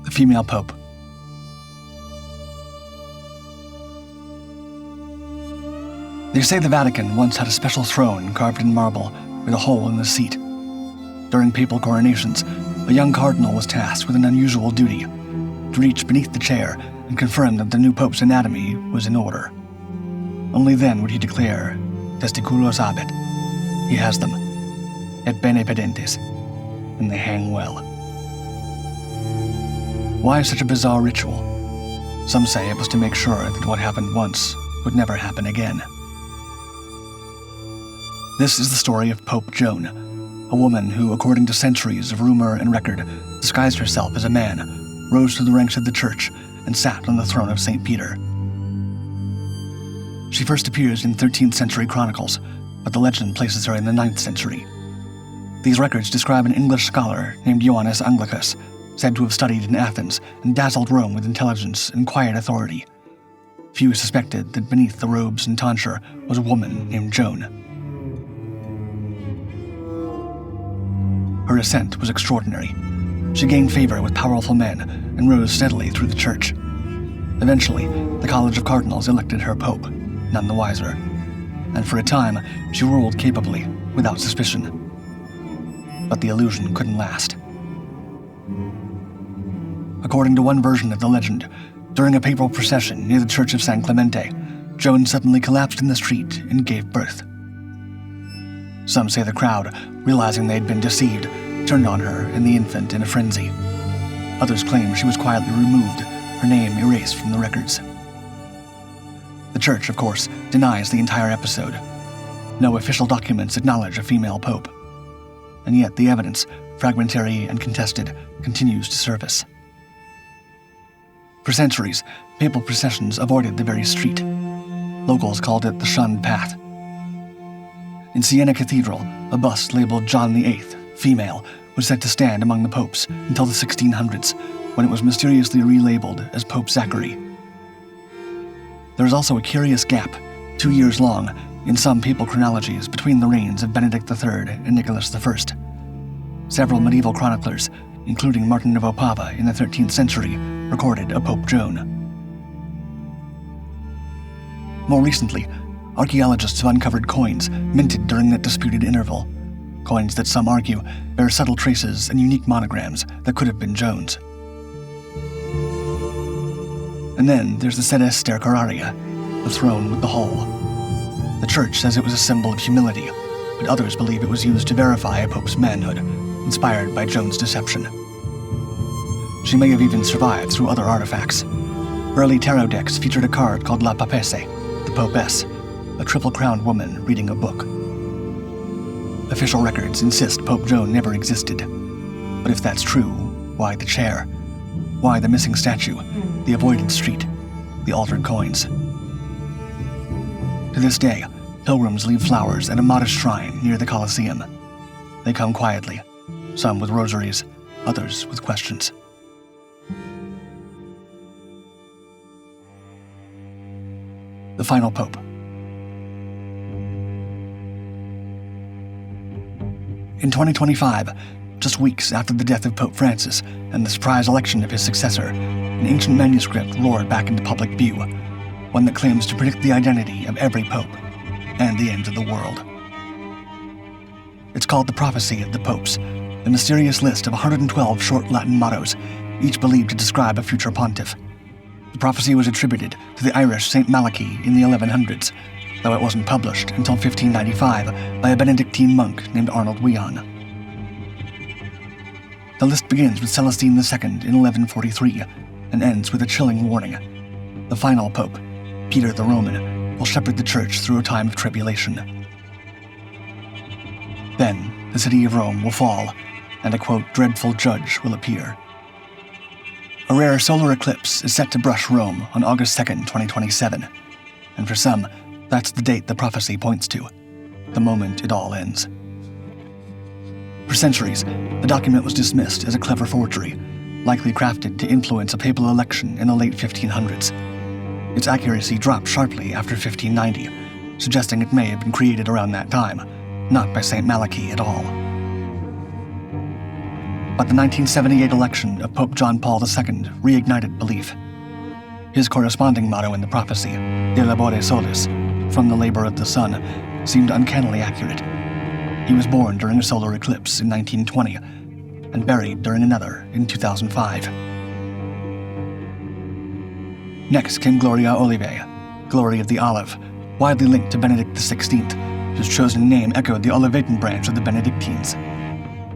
The female pope. They say the Vatican once had a special throne carved in marble with a hole in the seat. During papal coronations, a young cardinal was tasked with an unusual duty: to reach beneath the chair and confirm that the new pope's anatomy was in order. Only then would he declare, Testiculos habet. He has them, et bene pendentes, and they hang well. Why such a bizarre ritual? Some say it was to make sure that what happened once would never happen again. This is the story of Pope Joan, a woman who, according to centuries of rumor and record, disguised herself as a man, rose to the ranks of the church, and sat on the throne of St. Peter. She first appears in 13th century chronicles, but the legend places her in the 9th century. These records describe an English scholar named Johannes Anglicus, said to have studied in Athens and dazzled Rome with intelligence and quiet authority. Few suspected that beneath the robes and tonsure was a woman named Joan. Her ascent was extraordinary. She gained favor with powerful men and rose steadily through the church. Eventually, the College of Cardinals elected her pope, none the wiser, and for a time she ruled capably, without suspicion. But the illusion couldn't last. According to one version of the legend, during a papal procession near the Church of San Clemente, Joan suddenly collapsed in the street and gave birth. Some say the crowd, realizing they'd been deceived, turned on her and the infant in a frenzy. Others claim she was quietly removed, her name erased from the records. The Church, of course, denies the entire episode. No official documents acknowledge a female pope. And yet the evidence, fragmentary and contested, continues to surface. For centuries, papal processions avoided the very street. Locals called it the shunned path. In Siena Cathedral, a bust labeled John VIII, female, was said to stand among the popes until the 1600s, when it was mysteriously relabeled as Pope Zachary. There is also a curious gap, 2 years long, in some papal chronologies between the reigns of Benedict III and Nicholas I. Several medieval chroniclers, including Martin of Opava in the 13th century, recorded a Pope Joan. More recently, archaeologists have uncovered coins minted during that disputed interval, coins that some argue bear subtle traces and unique monograms that could have been Joan's. And then there's the sedes stercoraria, the throne with the hole. The church says it was a symbol of humility, but others believe it was used to verify a pope's manhood, inspired by Joan's deception. She may have even survived through other artifacts. Early tarot decks featured a card called La Papesse, the Popess, a triple-crowned woman reading a book. Official records insist Pope Joan never existed. But if that's true, why the chair? Why the missing statue, the avoided street, the altered coins? To this day, pilgrims leave flowers at a modest shrine near the Colosseum. They come quietly, some with rosaries, others with questions. The final pope. In 2025, just weeks after the death of Pope Francis and the surprise election of his successor, an ancient manuscript roared back into public view, one that claims to predict the identity of every pope and the end of the world. It's called the Prophecy of the Popes, a mysterious list of 112 short Latin mottos, each believed to describe a future pontiff. The prophecy was attributed to the Irish Saint Malachy in the 1100s, though it wasn't published until 1595 by a Benedictine monk named Arnold Wian. The list begins with Celestine II in 1143 and ends with a chilling warning. The final pope, Peter the Roman, will shepherd the church through a time of tribulation. Then, the city of Rome will fall, and a, quote, dreadful judge will appear. A rare solar eclipse is set to brush Rome on August 2nd, 2027, and for some, that's the date the prophecy points to, the moment it all ends. For centuries, the document was dismissed as a clever forgery, likely crafted to influence a papal election in the late 1500s. Its accuracy dropped sharply after 1590, suggesting it may have been created around that time, not by St. Malachy at all. But the 1978 election of Pope John Paul II reignited belief. His corresponding motto in the prophecy, De labore solis, from the labor of the sun, seemed uncannily accurate. He was born during a solar eclipse in 1920 and buried during another in 2005. Next came Gloria Olivae, Glory of the Olive, widely linked to Benedict XVI, whose chosen name echoed the Olivetan branch of the Benedictines.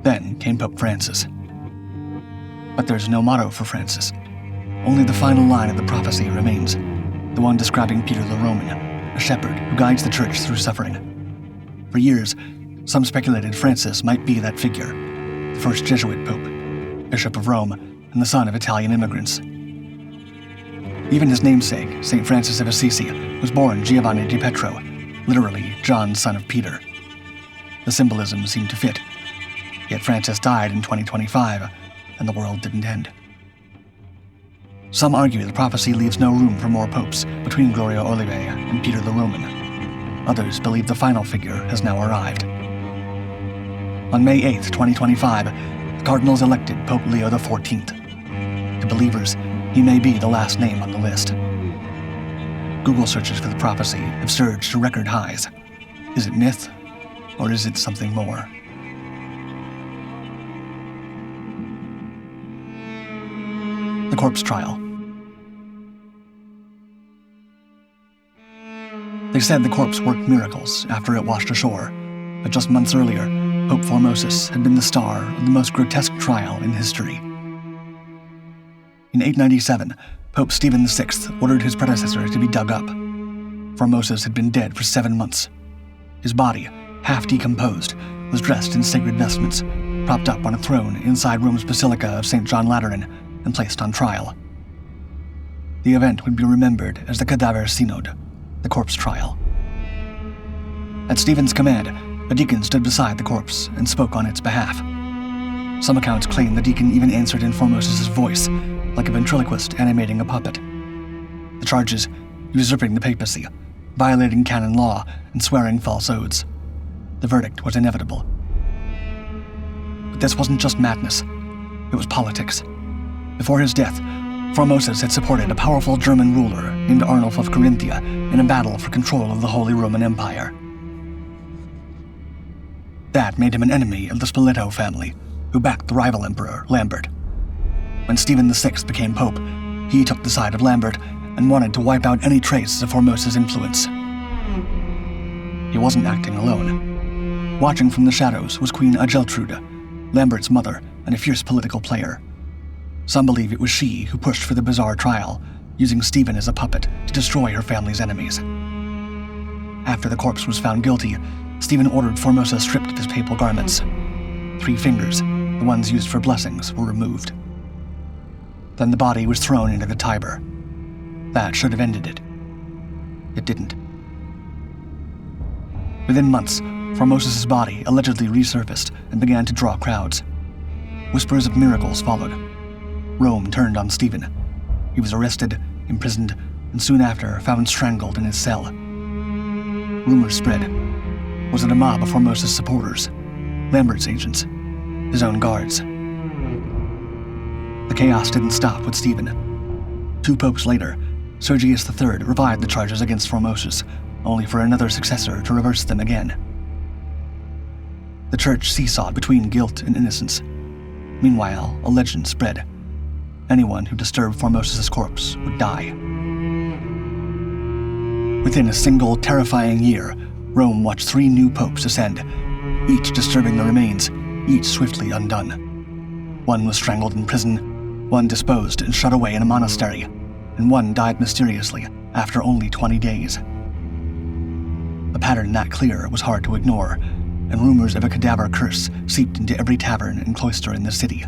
Then came Pope Francis. But there's no motto for Francis. Only the final line of the prophecy remains, the one describing Peter the Roman, a shepherd who guides the church through suffering. For years, some speculated Francis might be that figure, the first Jesuit pope, Bishop of Rome, and the son of Italian immigrants. Even his namesake, St. Francis of Assisi, was born Giovanni di Pietro, literally John, son of Peter. The symbolism seemed to fit. Yet Francis died in 2025, and the world didn't end. Some argue the prophecy leaves no room for more popes between Gloria Olivae and Peter the Roman. Others believe the final figure has now arrived. On May 8, 2025, the cardinals elected Pope Leo XIV. To believers, he may be the last name on the list. Google searches for the prophecy have surged to record highs. Is it myth, or is it something more? The corpse trial. They said the corpse worked miracles after it washed ashore, but just months earlier, Pope Formosus had been the star of the most grotesque trial in history. In 897, Pope Stephen VI ordered his predecessor to be dug up. Formosus had been dead for 7 months. His body, half decomposed, was dressed in sacred vestments, propped up on a throne inside Rome's Basilica of St. John Lateran, and placed on trial. The event would be remembered as the Cadaver Synod, the corpse trial. At Stephen's command, a deacon stood beside the corpse and spoke on its behalf. Some accounts claim the deacon even answered in Formosus' voice, like a ventriloquist animating a puppet. The charges: usurping the papacy, violating canon law, and swearing false oaths. The verdict was inevitable. But this wasn't just madness, it was politics. Before his death, Formosus had supported a powerful German ruler named Arnulf of Carinthia in a battle for control of the Holy Roman Empire. That made him an enemy of the Spoleto family, who backed the rival emperor, Lambert. When Stephen VI became pope, he took the side of Lambert and wanted to wipe out any trace of Formosus' influence. He wasn't acting alone. Watching from the shadows was Queen Ageltrude, Lambert's mother and a fierce political player. Some believe it was she who pushed for the bizarre trial, using Stephen as a puppet to destroy her family's enemies. After the corpse was found guilty, Stephen ordered Formosus stripped of his papal garments. 3 fingers, the ones used for blessings, were removed. Then the body was thrown into the Tiber. That should have ended it. It didn't. Within months, Formosus' body allegedly resurfaced and began to draw crowds. Whispers of miracles followed. Rome turned on Stephen. He was arrested, imprisoned, and soon after found strangled in his cell. Rumors spread. Was it a mob of Formosus supporters? Lambert's agents? His own guards? The chaos didn't stop with Stephen. 2 popes later, Sergius III revived the charges against Formosus, only for another successor to reverse them again. The church seesawed between guilt and innocence. Meanwhile, a legend spread. Anyone who disturbed Formosus' corpse would die. Within a single terrifying year, Rome watched 3 new popes ascend, each disturbing the remains, each swiftly undone. One was strangled in prison, one disposed and shut away in a monastery, and one died mysteriously after only 20 days. A pattern that clear was hard to ignore, and rumors of a cadaver curse seeped into every tavern and cloister in the city.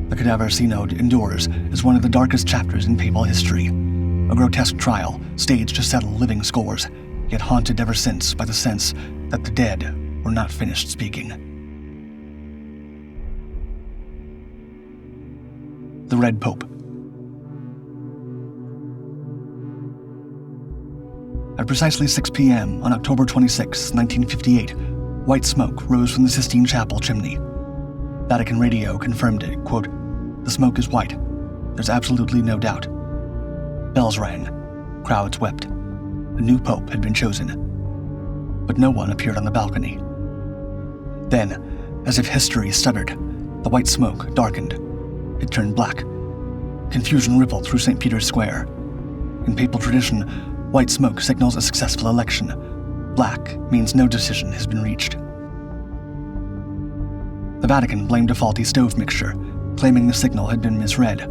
The Cadaver Synod endures as one of the darkest chapters in papal history, a grotesque trial staged to settle living scores, yet haunted ever since by the sense that the dead were not finished speaking. The Red Pope. At precisely 6 p.m. on October 26, 1958, white smoke rose from the Sistine Chapel chimney. Vatican radio confirmed it, quote, "The smoke is white. There's absolutely no doubt." Bells rang. Crowds wept. A new pope had been chosen. But no one appeared on the balcony. Then, as if history stuttered, the white smoke darkened. It turned black. Confusion rippled through St. Peter's Square. In papal tradition, white smoke signals a successful election. Black means no decision has been reached. The Vatican blamed a faulty stove mixture, claiming the signal had been misread.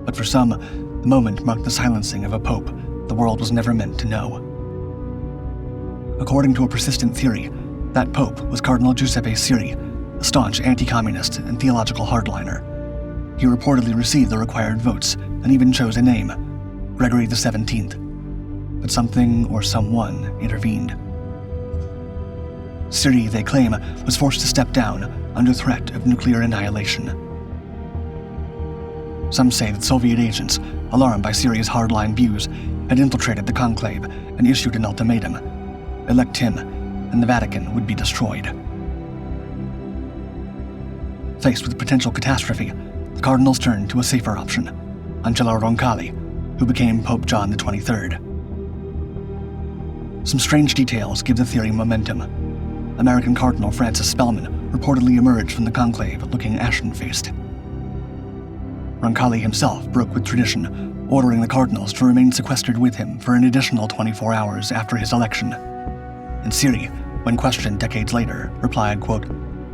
But for some, the moment marked the silencing of a pope the world was never meant to know. According to a persistent theory, that pope was Cardinal Giuseppe Siri, a staunch anti-communist and theological hardliner. He reportedly received the required votes and even chose a name, Gregory the 17th. But something or someone intervened. Siri, they claim, was forced to step down under threat of nuclear annihilation. Some say that Soviet agents, alarmed by Siri's hardline views, had infiltrated the conclave and issued an ultimatum: elect him, and the Vatican would be destroyed. Faced with potential catastrophe, the cardinals turned to a safer option, Angelo Roncalli, who became Pope John XXIII. Some strange details give the theory momentum. American Cardinal Francis Spellman reportedly emerged from the conclave looking ashen-faced. Roncalli himself broke with tradition, ordering the cardinals to remain sequestered with him for an additional 24 hours after his election. And Siri, when questioned decades later, replied, quote,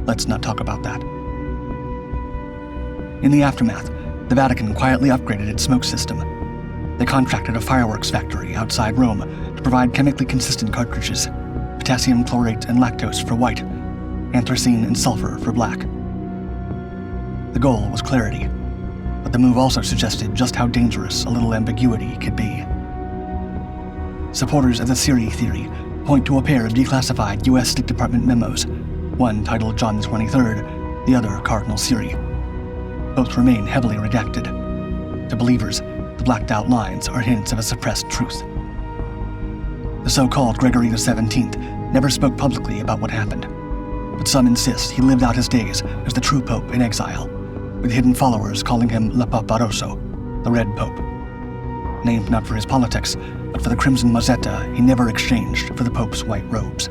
"Let's not talk about that." In the aftermath, the Vatican quietly upgraded its smoke system. They contracted a fireworks factory outside Rome to provide chemically consistent cartridges: potassium chlorate and lactose for white, anthracene and sulfur for black. The goal was clarity, but the move also suggested just how dangerous a little ambiguity could be. Supporters of the Siri theory point to a pair of declassified U.S. State Department memos, one titled John XXIII, the other Cardinal Siri. Both remain heavily redacted. To believers, the blacked-out lines are hints of a suppressed truth. The so-called Gregory the 17th never spoke publicly about what happened, but some insist he lived out his days as the true pope in exile, with hidden followers calling him La Papa Rosso, the Red Pope. Named not for his politics, but for the crimson mozzetta he never exchanged for the Pope's white robes.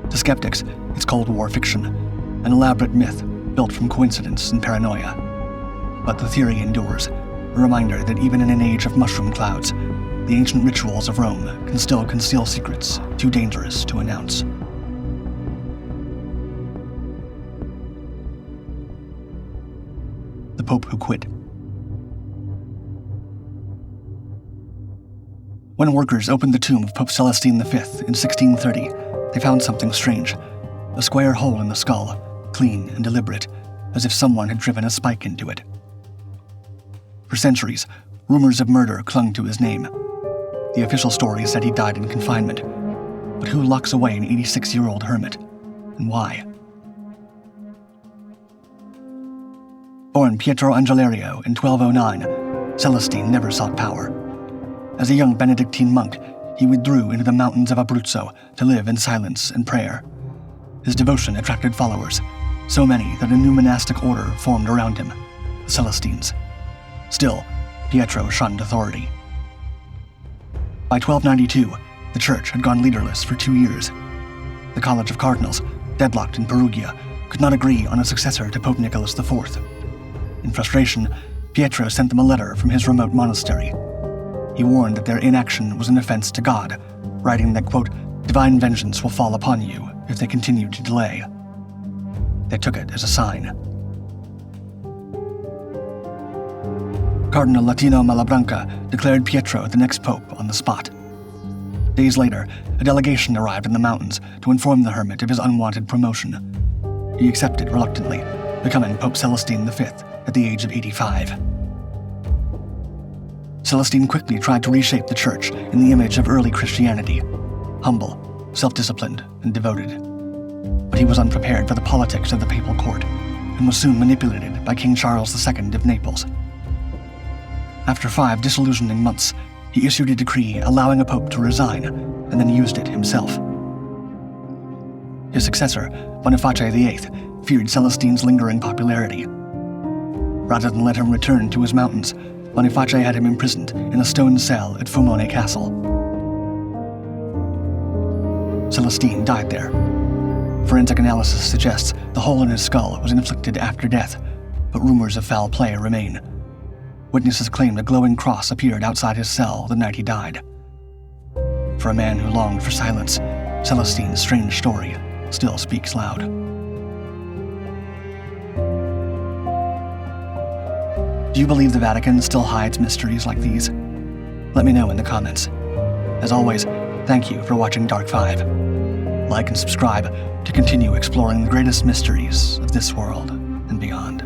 To skeptics, it's Cold War fiction, an elaborate myth built from coincidence and paranoia. But the theory endures, a reminder that even in an age of mushroom clouds, the ancient rituals of Rome can still conceal secrets too dangerous to announce. The Pope Who Quit. When workers opened the tomb of Pope Celestine V in 1630, they found something strange: a square hole in the skull, clean and deliberate, as if someone had driven a spike into it. For centuries, rumors of murder clung to his name. The official story said he died in confinement. But who locks away an 86-year-old hermit, and why? Born Pietro Angelerio in 1209, Celestine never sought power. As a young Benedictine monk, he withdrew into the mountains of Abruzzo to live in silence and prayer. His devotion attracted followers, so many that a new monastic order formed around him, the Celestines. Still, Pietro shunned authority. By 1292, the church had gone leaderless for 2 years. The College of Cardinals, deadlocked in Perugia, could not agree on a successor to Pope Nicholas IV. In frustration, Pietro sent them a letter from his remote monastery. He warned that their inaction was an offense to God, writing that, quote, "divine vengeance will fall upon you if they continue to delay." They took it as a sign. Cardinal Latino Malabranca declared Pietro the next pope on the spot. Days later, a delegation arrived in the mountains to inform the hermit of his unwanted promotion. He accepted reluctantly, becoming Pope Celestine V at the age of 85. Celestine quickly tried to reshape the church in the image of early Christianity: humble, self-disciplined, and devoted. But he was unprepared for the politics of the papal court, and was soon manipulated by King Charles II of Naples. After 5 disillusioning months, he issued a decree allowing a pope to resign, and then used it himself. His successor, Boniface VIII, feared Celestine's lingering popularity. Rather than let him return to his mountains, Boniface had him imprisoned in a stone cell at Fumone Castle. Celestine died there. Forensic analysis suggests the hole in his skull was inflicted after death, but rumors of foul play remain. Witnesses claimed a glowing cross appeared outside his cell the night he died. For a man who longed for silence, Celestine's strange story still speaks loud. Do you believe the Vatican still hides mysteries like these? Let me know in the comments. As always, thank you for watching Dark 5. Like and subscribe to continue exploring the greatest mysteries of this world and beyond.